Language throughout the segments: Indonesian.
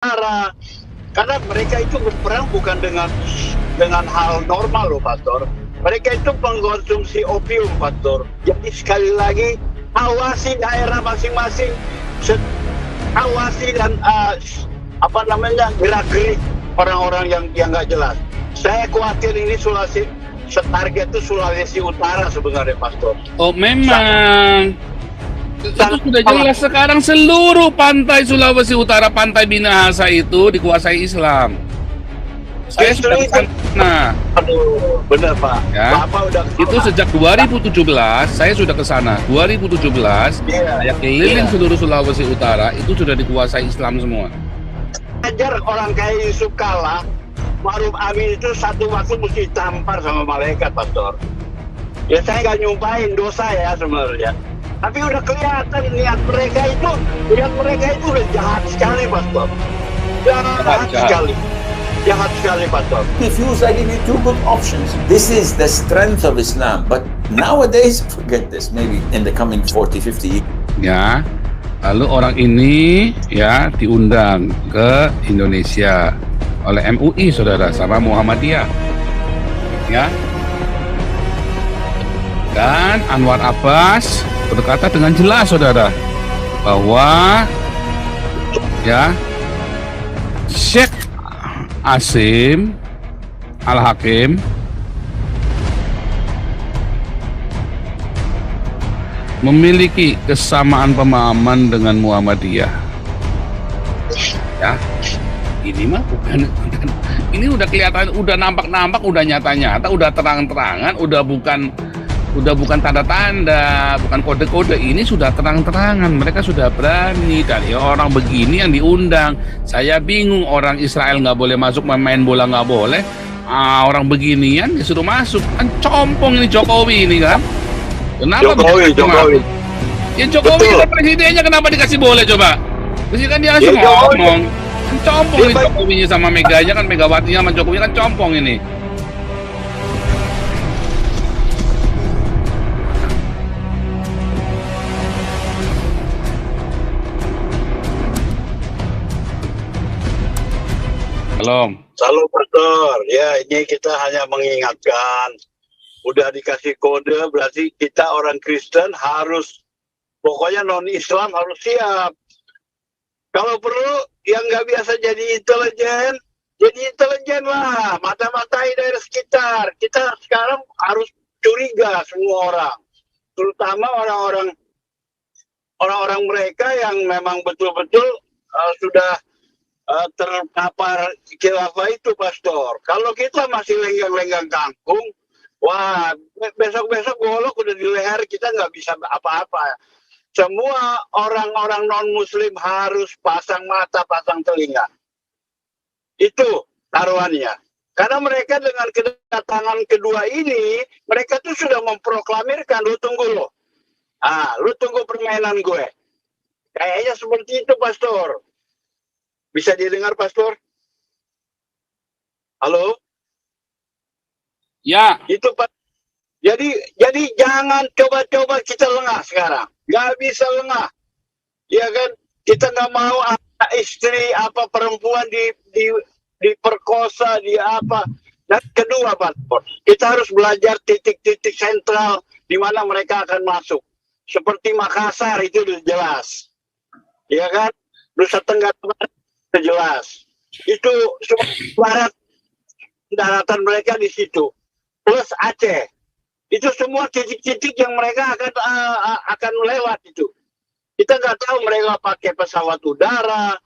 Utara. Karena mereka itu berperang bukan dengan hal normal loh, Pastor. Mereka itu pengkonsumsi opium, Pastor. Jadi sekali lagi, awasi daerah masing-masing, awasi dan gerak-gerik orang-orang yang nggak jelas. Saya khawatir ini target itu Sulawesi Utara sebenarnya, Pastor. Oh, memang. Itu sudah jelas sekarang seluruh pantai Sulawesi Utara, pantai Minahasa itu dikuasai Islam. Saya sudah ke sana. Aduh, benar Pak. Ya. Bapak udah Itu sejak 2017 saya sudah ke sana. 2017 saya keliling seluruh Sulawesi Utara, itu sudah dikuasai Islam semua. Ajar orang kayak Yusuf Kala, Ma'ruf Amin itu satu waktu mesti ditampar sama malaikat, Pastor. Ya saya nggak nyumpahin dosa ya sebenarnya. Tapi udah kelihatan niat mereka itu udah jahat sekali, Pastor. Jahat sekali, Pastor. Refuse, I give you two good options. This is the strength of Islam. But nowadays, forget this. Maybe in the coming 40, 50 years. Ya. Lalu orang ini ya diundang ke Indonesia oleh MUI, saudara, sama Muhammadiyah. Ya. Dan Anwar Abbas berkata dengan jelas, saudara, bahwa ya Syekh Asim Al-Hakim memiliki kesamaan pemahaman dengan Muhammadiyah. Ya, ini mah bukan ini udah kelihatan, udah nampak-nampak, udah nyata-nyata, udah terang-terangan, udah bukan tanda-tanda, bukan kode-kode, ini sudah terang-terangan. Mereka sudah berani, dari orang begini yang diundang. Saya bingung, orang Israel nggak boleh masuk, main bola nggak boleh, orang beginian disuruh masuk. Kan compong ini Jokowi ini kan. Kenapa Jokowi? Ya Jokowi kan presidennya, kenapa dikasih boleh coba? Terus kan dia langsung ngomong. Kan compong ini Jokowinya sama Meganya, kan Megawatinya sama Jokowi kan compong ini. Salam, Pastor. Ya, ini kita hanya mengingatkan. Udah dikasih kode, berarti kita orang Kristen harus, pokoknya non-Islam harus siap. Kalau perlu, yang nggak biasa jadi intelijen lah. Mata-matai daerah sekitar. Kita sekarang harus curiga semua orang. Terutama orang-orang mereka yang memang betul-betul sudah terpapar khilafah itu, Pastor. Kalau kita masih lenggang-lenggang kangkung, wah, besok-besok golok udah di leher kita, nggak bisa apa-apa. Semua orang-orang non-muslim harus pasang mata, pasang telinga. Itu taruhannya. Karena mereka dengan kedatangan kedua ini, mereka tuh sudah memproklamirkan, lu tunggu lo. Lu tunggu permainan gue. Kayaknya seperti itu, Pastor. Bisa didengar, Pastor? Halo? Ya. Itu, Pak. Jadi jangan coba-coba kita lengah sekarang. Nggak bisa lengah. Ya kan? Kita nggak mau istri, perempuan diperkosa, apa. Dan kedua, Pastor, kita harus belajar titik-titik sentral di mana mereka akan masuk. Seperti Makassar itu udah jelas. Ya kan? Nusa Tenggara Barat jelas. Itu barat, daratan mereka di situ. Plus Aceh. Itu semua titik-titik yang mereka akan lewat itu. Kita nggak tahu mereka pakai pesawat udara.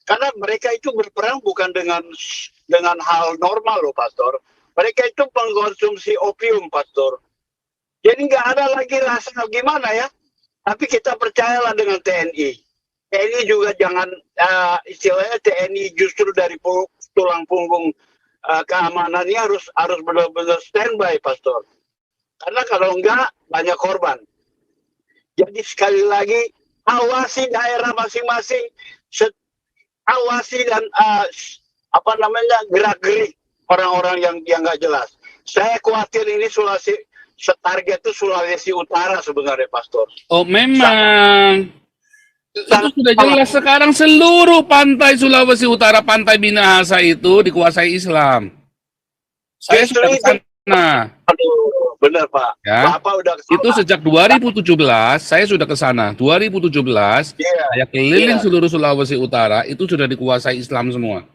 Karena mereka itu berperang bukan dengan hal normal loh, Pastor. Mereka itu pengkonsumsi opium, Pastor. Jadi nggak ada lagi rasa gimana ya. Tapi kita percayalah dengan TNI. TNI juga jangan istilahnya TNI justru dari tulang punggung keamanannya harus benar-benar standby, Pastor. Karena kalau enggak banyak korban. Jadi sekali lagi awasi daerah masing-masing, awasi dan gerak-gerik orang-orang yang nggak jelas. Saya khawatir ini target itu Sulawesi Utara sebenarnya, Pastor. Oh, memang. Itu sudah jelas sekarang seluruh pantai Sulawesi Utara, pantai Minahasa itu dikuasai Islam. Saya Justru sudah ke itu. sana. Aduh, benar Pak. Ya. Bapak udah kesana. Itu sejak 2017 saya sudah ke sana. 2017 Iya. saya keliling Iya. seluruh Sulawesi Utara, itu sudah dikuasai Islam semua.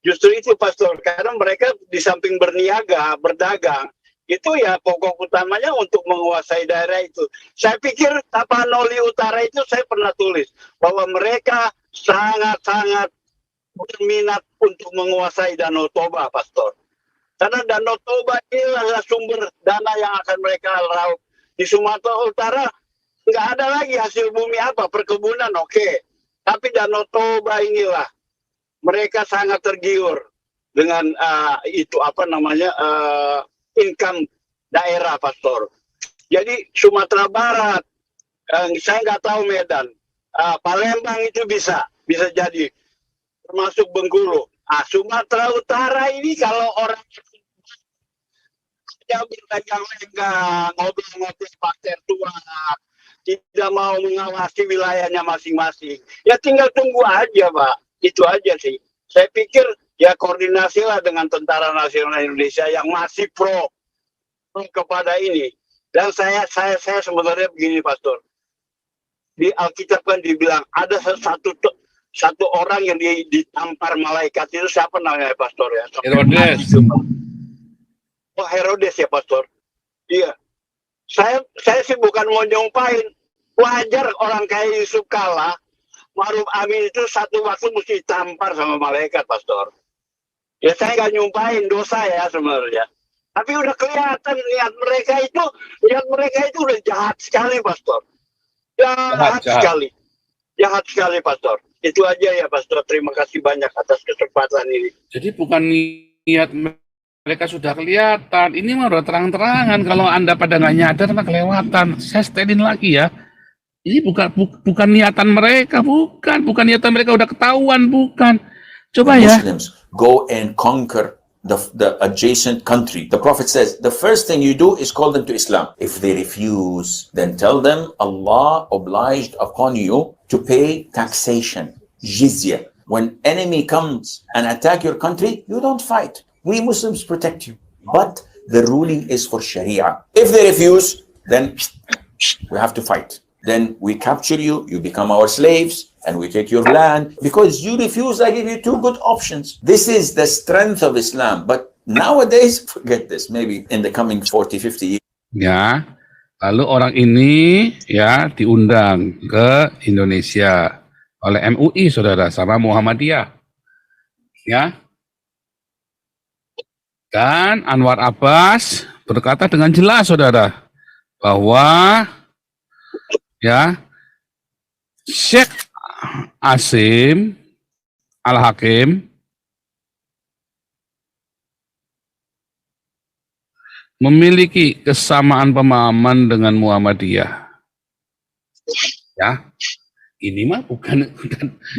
Justru itu Pastor, karena mereka di samping berniaga, berdagang, itu ya pokok utamanya untuk menguasai daerah itu. Saya pikir Tapanuli Utara itu saya pernah tulis bahwa mereka sangat-sangat berminat untuk menguasai Danau Toba, Pastor. Karena Danau Toba ini adalah sumber dana yang akan mereka raup. Di Sumatera Utara nggak ada lagi hasil bumi apa, perkebunan oke. Tapi Danau Toba inilah mereka sangat tergiur dengan itu apa namanya income daerah, Pastor. Jadi Sumatera Barat, saya nggak tahu Medan, Palembang itu bisa jadi, termasuk Bengkulu. Sumatera Utara ini kalau orang yang berdagang-dagang, ngobrol-ngobrol pasir tua, tidak mau mengawasi wilayahnya masing-masing, ya tinggal tunggu aja, Pak. Itu aja sih. Saya pikir ya koordinasilah dengan Tentara Nasional Indonesia yang masih pro kepada ini. Dan saya sebenarnya begini, Pastor. Di Alkitab kan dibilang ada satu orang yang ditampar malaikat, itu siapa namanya, Pastor ya? Herodes. Oh, Herodes ya, Pastor. Iya. Saya sih bukan mau nyumpahin. Wajar orang kayak Yusuf kalah. Ma'ruf Amin itu satu waktu mesti ditampar sama malaikat, Pastor. Ya saya nggak nyumpahin dosa ya sebenarnya. Tapi udah kelihatan niat mereka itu udah jahat sekali, Pastor. Jahat sekali. Jahat sekali, Pastor. Itu aja ya, Pastor. Terima kasih banyak atas kesempatan ini. Jadi bukan niat mereka sudah kelihatan. Ini mah udah terang-terangan. Kalau Anda pada nggak nyadar mah kelewatan. Saya statein lagi ya. Ini bukan niatan mereka, bukan niatan mereka udah ketahuan, bukan. Coba ya. Muslims go and conquer the adjacent country. The Prophet says, the first thing you do is call them to Islam. If they refuse, then tell them Allah obliged upon you to pay taxation, jizya. When enemy comes and attack your country, you don't fight. We Muslims protect you. But the ruling is for Sharia. If they refuse, then we have to fight. Then we capture you, you become our slaves, and we take your land. Because you refuse, I give you two good options. This is the strength of Islam. But nowadays, forget this, maybe in the coming 40, 50 years. Ya, lalu orang ini ya diundang ke Indonesia oleh MUI, saudara, sama Muhammadiyah. Ya. Dan Anwar Abbas berkata dengan jelas, saudara, bahwa ya, Syekh Asim Al-Hakim memiliki kesamaan pemahaman dengan Muhammadiyah. Ya, ini mah bukan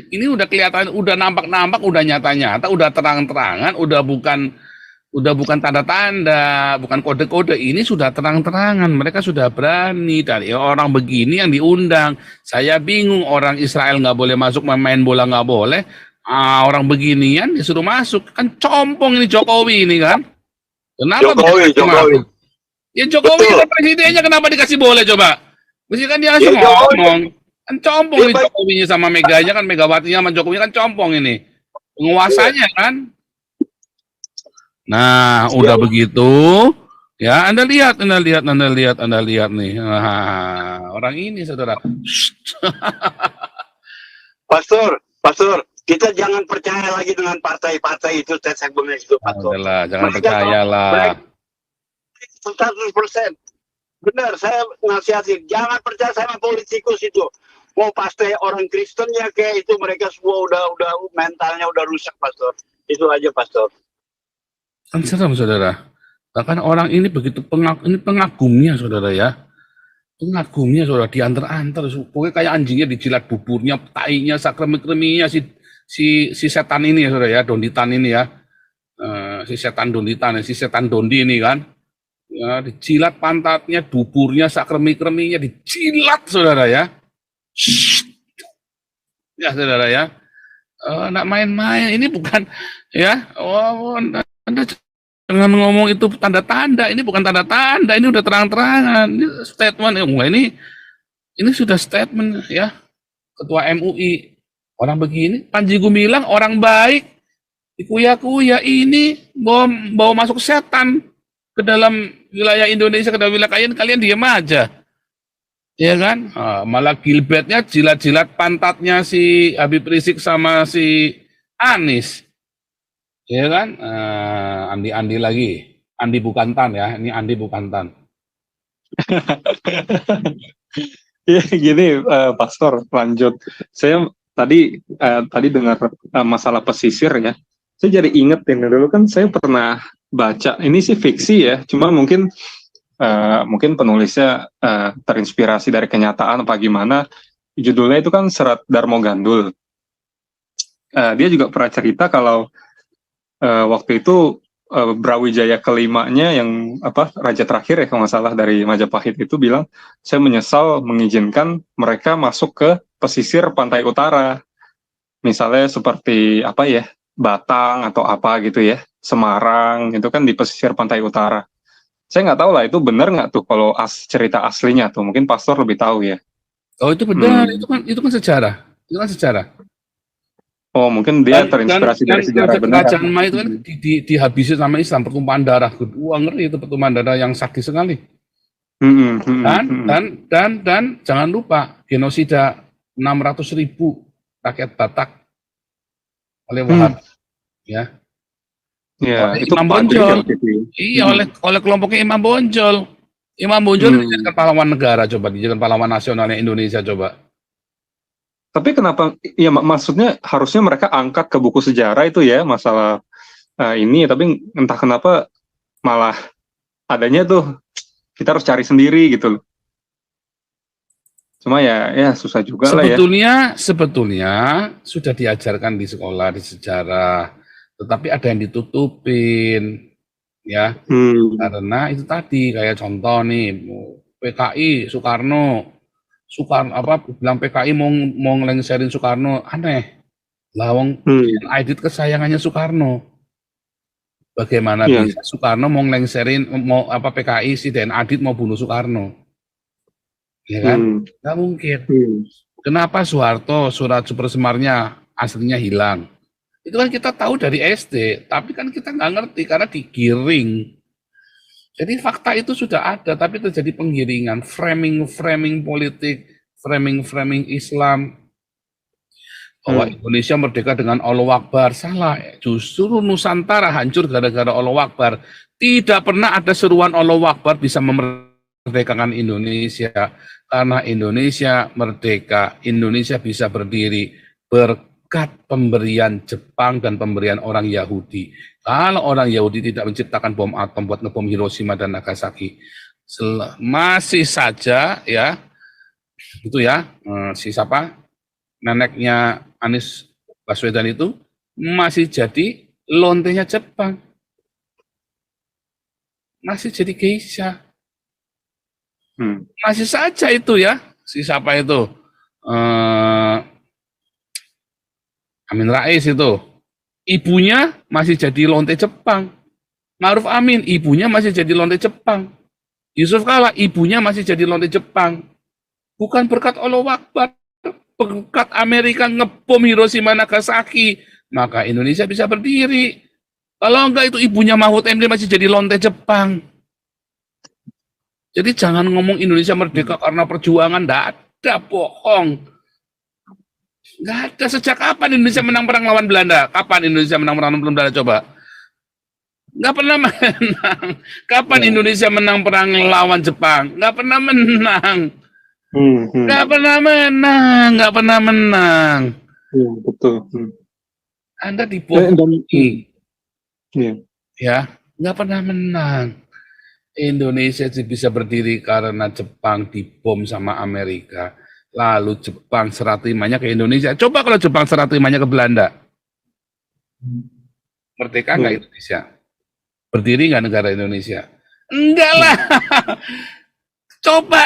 ini udah kelihatan, udah nampak-nampak, udah nyata-nyata, udah terang-terangan, udah bukan tanda-tanda, bukan kode-kode, ini sudah terang-terangan, mereka sudah berani, dari orang begini yang diundang. Saya bingung, orang Israel nggak boleh masuk, main bola nggak boleh, orang beginian disuruh masuk, kan compong ini Jokowi ini kan. Kenapa Jokowi. Ya Jokowi kan presidennya, kenapa dikasih boleh coba? Mesti kan dia langsung ngomong, kan compong ini Jokowinya sama Meganya, kan Megawatinya sama Jokowi kan compong ini, penguasanya kan. Nah, udah begitu, ya Anda lihat nih, orang ini, saudara. Pastor, kita jangan percaya lagi dengan partai-partai itu, segmen itu, Pastor. Jangan percayalah. 100%. Benar, saya nasihatin, jangan percaya sama politikus itu. Mau pasti orang Kristennya kayak itu, mereka semua udah mentalnya udah rusak, Pastor. Itu aja, Pastor. Kan serem, saudara. Bahkan orang ini begitu pengagumnya, saudara ya. Pengagumnya, saudara, diantar-antar. Pokoknya kayak anjingnya dijilat buburnya, tainya, sakremi-kreminya si setan ini ya, saudara ya, donditan ini ya. Si setan donditan, si setan dondi ini kan. Ya, dijilat pantatnya, buburnya, sakremi-kreminya, dijilat, saudara ya. Ya, saudara ya. Nak main-main, ini bukan ya. Anda jangan ngomong itu tanda-tanda. Ini bukan tanda-tanda. Ini udah terang-terangan. Ini statement. Ini sudah statement ya. Ketua MUI orang begini. Panji Gumilang orang baik. Dikuya-kuya ini bawa masuk setan ke dalam wilayah Indonesia, ke dalam wilayah kalian diam aja. Ya kan? Malah Gilbertnya jilat-jilat pantatnya si Habib Rizik sama si Anies. Ya kan? Andi lagi. Andi bukan Tan ya. Ini Andi bukan Tan. Ya gini, Pastor, lanjut. Saya tadi dengar masalah pesisir ya. Saya jadi inget ini dulu kan saya pernah baca. Ini sih fiksi ya. Cuma mungkin penulisnya terinspirasi dari kenyataan apa gimana. Judulnya itu kan Serat Darmo Gandul. Dia juga pernah cerita kalau waktu itu Brawijaya kelimanya yang raja terakhir ya kalau nggak salah dari Majapahit itu bilang, saya menyesal mengizinkan mereka masuk ke pesisir pantai utara. Misalnya seperti Batang atau apa gitu ya, Semarang itu kan di pesisir pantai utara. Saya nggak tahu lah itu benar nggak tuh kalau cerita aslinya tuh, mungkin Pastor lebih tahu ya. Oh itu benar, itu kan sejarah, Oh mungkin dia terinspirasi dari sejarah benar. Kerajaan Majapahit itu kan dihabisi sama Islam, pertumpahan darah. Wah ngeri itu pertumpahan darah yang sadis sekali. Dan jangan lupa genosida 600.000 rakyat Batak oleh Wahab, ya. Ya, oleh itu Imam Bonjol. Iya, oleh kelompoknya Imam Bonjol. Imam Bonjol dijadikan pahlawan negara, coba dijadikan pahlawan nasionalnya Indonesia, coba. Tapi kenapa? Ya maksudnya harusnya mereka angkat ke buku sejarah itu ya masalah ini, tapi entah kenapa malah adanya tuh kita harus cari sendiri gitu loh. Cuma ya susah juga lah ya. Sebetulnya sudah diajarkan di sekolah di sejarah, tetapi ada yang ditutupin, ya. Karena itu tadi kayak contoh nih, PKI Soekarno bilang PKI mau ngelengserin Soekarno, aneh. Lawang Aidit kesayangannya Soekarno. Bagaimana bisa Soekarno mau ngelengserin PKI si Den Adit mau bunuh Soekarno? Ya kan? Nggak mungkin. Kenapa Soeharto surat Super Semarnya aslinya hilang? Itu kan kita tahu dari SD, tapi kan kita nggak ngerti karena digiring. Jadi fakta itu sudah ada, tapi terjadi penggiringan, framing politik, framing Islam. Bahwa Indonesia merdeka dengan Allahu Akbar, salah. Justru Nusantara hancur gara-gara Allahu Akbar. Tidak pernah ada seruan Allahu Akbar bisa memerdekakan Indonesia. Karena Indonesia merdeka, Indonesia bisa berdiri berkat pemberian Jepang dan pemberian orang Yahudi. Kalau orang Yahudi tidak menciptakan bom atom buat ngebom Hiroshima dan Nagasaki, masih saja ya, itu ya, si siapa, neneknya Anies Baswedan itu masih jadi lontenya Jepang, masih jadi geisha. Masih saja itu ya, si siapa itu, Amin Rais itu, ibunya masih jadi lonte Jepang. Ma'ruf Amin, ibunya masih jadi lonte Jepang. Yusuf Kala, ibunya masih jadi lonte Jepang. Bukan berkat Allahu Akbar, berkat Amerika ngebom Hiroshima Nagasaki, maka Indonesia bisa berdiri. Kalau enggak itu ibunya Mahfud MD masih jadi lonte Jepang. Jadi jangan ngomong Indonesia merdeka karena perjuangan, enggak ada, bohong. Enggak ada. Sejak kapan Indonesia menang perang lawan Belanda? Kapan Indonesia menang perang lawan Belanda, coba? Enggak pernah menang. Kapan Indonesia menang perang lawan Jepang? Enggak pernah menang. Enggak pernah menang. Betul. Anda dibohongi. Ya, enggak pernah menang. Indonesia bisa berdiri karena Jepang dibom sama Amerika. Lalu Jepang serah terimanya ke Indonesia. Coba kalau Jepang serah terimanya ke Belanda. Merdeka nggak Indonesia? Berdiri nggak negara Indonesia? Enggak lah. Coba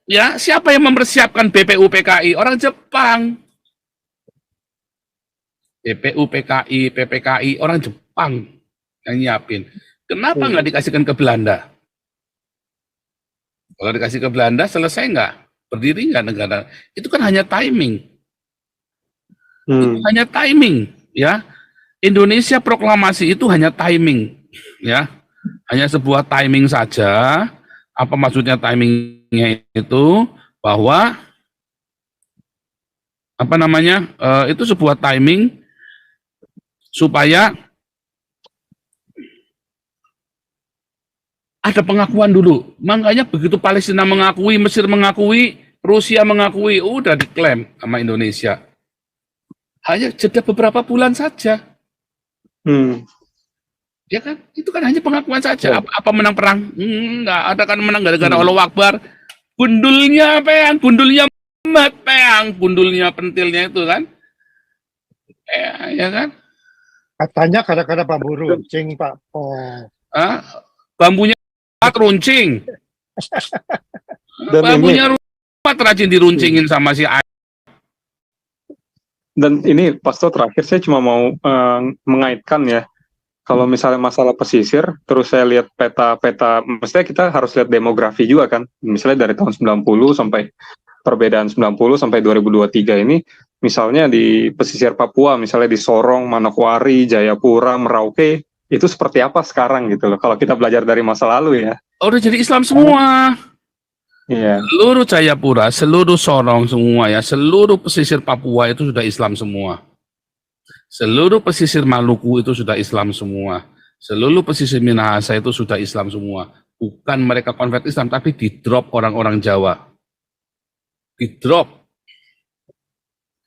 ya, siapa yang mempersiapkan BPUPKI? Orang Jepang. BPU, PKI, PPKI, orang Jepang yang nyiapin. Kenapa nggak dikasihkan ke Belanda? Kalau dikasih ke Belanda, selesai nggak? Berdiri nggak negara? Itu kan hanya timing. Itu hanya timing, ya. Indonesia proklamasi itu hanya timing, ya. Hanya sebuah timing saja. Apa maksudnya timingnya itu? Bahwa apa namanya? Itu sebuah timing supaya ada pengakuan dulu. Makanya begitu Palestina mengakui, Mesir mengakui, Rusia mengakui, udah diklaim sama Indonesia. Hanya jeda beberapa bulan saja. Ya kan? Itu kan hanya pengakuan saja. Apa menang perang? Enggak, ada kan menang gara-gara Allahu Akbar. Gundulnya peang, gundulnya mat peang, gundulnya pentilnya itu kan. Ya kan? Katanya kadang-kadang bambu runcing, Pak Po. Bambunya runcing. Dan Bambunya rajin diruncingin sama si A. Dan ini Pastor terakhir saya cuma mau mengaitkan ya, kalau misalnya masalah pesisir, terus saya lihat peta-peta, mestinya kita harus lihat demografi juga kan, misalnya dari tahun 90 sampai perbedaan 90 sampai 2023 ini, misalnya di pesisir Papua, misalnya di Sorong, Manokwari, Jayapura, Merauke, itu seperti apa sekarang gitu loh, kalau kita belajar dari masa lalu ya. Oh, udah jadi Islam semua. Iya. Seluruh Jayapura, seluruh Sorong semua ya, seluruh pesisir Papua itu sudah Islam semua. Seluruh pesisir Maluku itu sudah Islam semua. Seluruh pesisir Minahasa itu sudah Islam semua. Bukan mereka convert Islam, tapi di-drop orang-orang Jawa. Di-drop.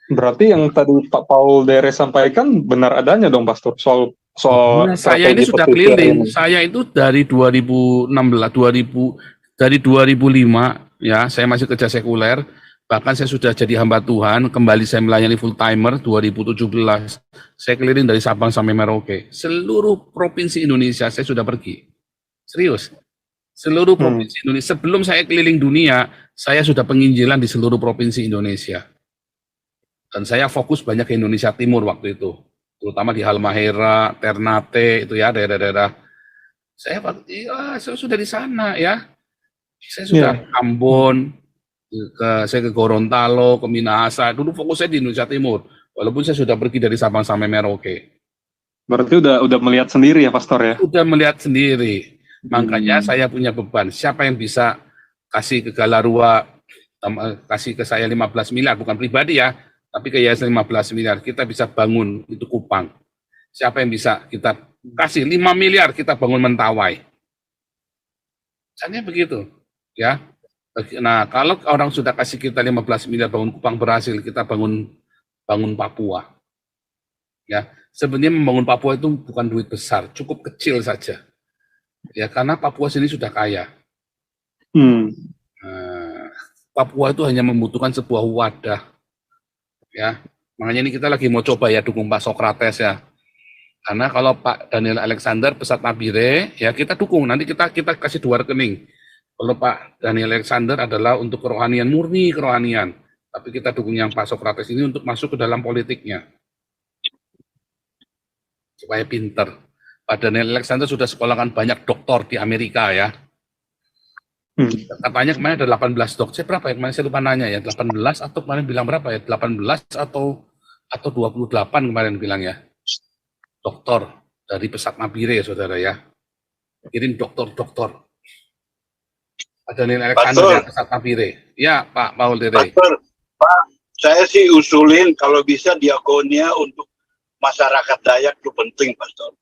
Berarti yang tadi Pak Paul Dere sampaikan benar adanya dong, Pastor, soal Nah, saya ini sudah keliling. Saya itu dari 2016, dari 2005 ya, saya masih kerja sekuler. Bahkan saya sudah jadi hamba Tuhan, kembali saya melayani full timer 2017. Saya keliling dari Sabang sampai Merauke. Seluruh provinsi Indonesia saya sudah pergi. Serius. Seluruh provinsi Indonesia. Sebelum saya keliling dunia, saya sudah penginjilan di seluruh provinsi Indonesia. Dan saya fokus banyak ke Indonesia Timur waktu itu. Terutama di Halmahera, Ternate, itu ya, daerah-daerah. Saya sudah di sana ya. Saya sudah Ambon, saya ke Gorontalo, ke Minahasa. Dulu fokus saya di Indonesia Timur. Walaupun saya sudah pergi dari Sabang sampai Merauke. Berarti udah melihat sendiri ya, Pastor ya? Sudah melihat sendiri. Makanya saya punya beban. Siapa yang bisa kasih ke Galarua, kasih ke saya 15 miliar, bukan pribadi ya, tapi ke Yayasan 15 miliar, kita bisa bangun itu Kupang. Siapa yang bisa kita kasih 5 miliar, kita bangun Mentawai. Misalnya begitu, ya. Nah, kalau orang sudah kasih kita 15 miliar bangun Kupang berhasil, kita bangun Papua. Ya, sebenarnya membangun Papua itu bukan duit besar, cukup kecil saja. Ya, karena Papua sini sudah kaya. Papua itu hanya membutuhkan sebuah wadah. Ya, makanya ini kita lagi mau coba ya dukung Pak Sokrates ya. Karena kalau Pak Daniel Alexander Pesat Nabire, ya kita dukung. Nanti kita kasih 2 rekening. Kalau Pak Daniel Alexander adalah untuk kerohanian, murni kerohanian. Tapi kita dukung yang Pak Sokrates ini untuk masuk ke dalam politiknya. Supaya pinter. Pak Daniel Alexander sudah sekolahkan banyak doktor di Amerika ya. Katanya kemarin ada 18 dokter. Berapa ya? Kemarin saya lupa nanya ya. 18 atau kemarin bilang berapa ya? 18 atau 28 kemarin bilang ya. Dokter dari Pesat Nabire ya saudara ya. Kirim dokter. Ada Daniel Alexander ya, Pesat Nabire. Ya Pak Paul Dere. Pak, saya sih usulin kalau bisa diakonia untuk masyarakat Dayak itu penting, Pastor.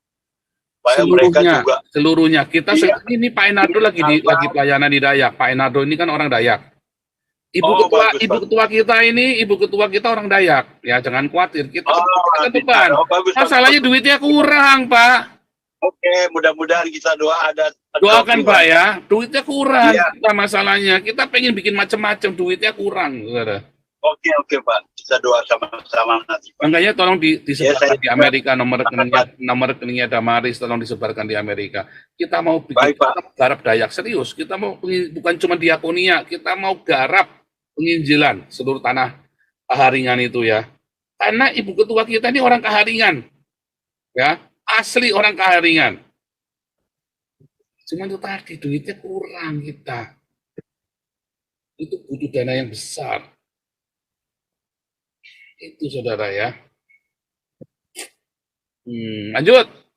Supaya mereka juga seluruhnya. Kita ini Pak Enardo lagi pelayanan di Dayak. Pak Enardo ini kan orang Dayak. Ibu ketua kita orang Dayak. Ya jangan khawatir. Kita beban. Masalahnya duitnya kurang, Pak. Oke, mudah-mudahan kita doakan Pak ya. Duitnya kurang. Kita masalahnya. Kita pengen bikin macam-macam, duitnya kurang, saudara. Oke Pak, kita doa sama-sama nanti Pak. Makanya tolong disebarkan di Amerika nomor rekeningnya Damaris, tolong disebarkan di Amerika. Kita mau bikin garap Dayak serius. Kita mau bukan cuma diakonia, kita mau garap penginjilan seluruh tanah Paharingan itu ya. Karena ibu ketua kita ini orang Kaharingan, ya, asli orang Kaharingan. Cuma itu tadi duitnya kurang kita. Itu butuh dana yang besar. Itu saudara ya. Lanjut.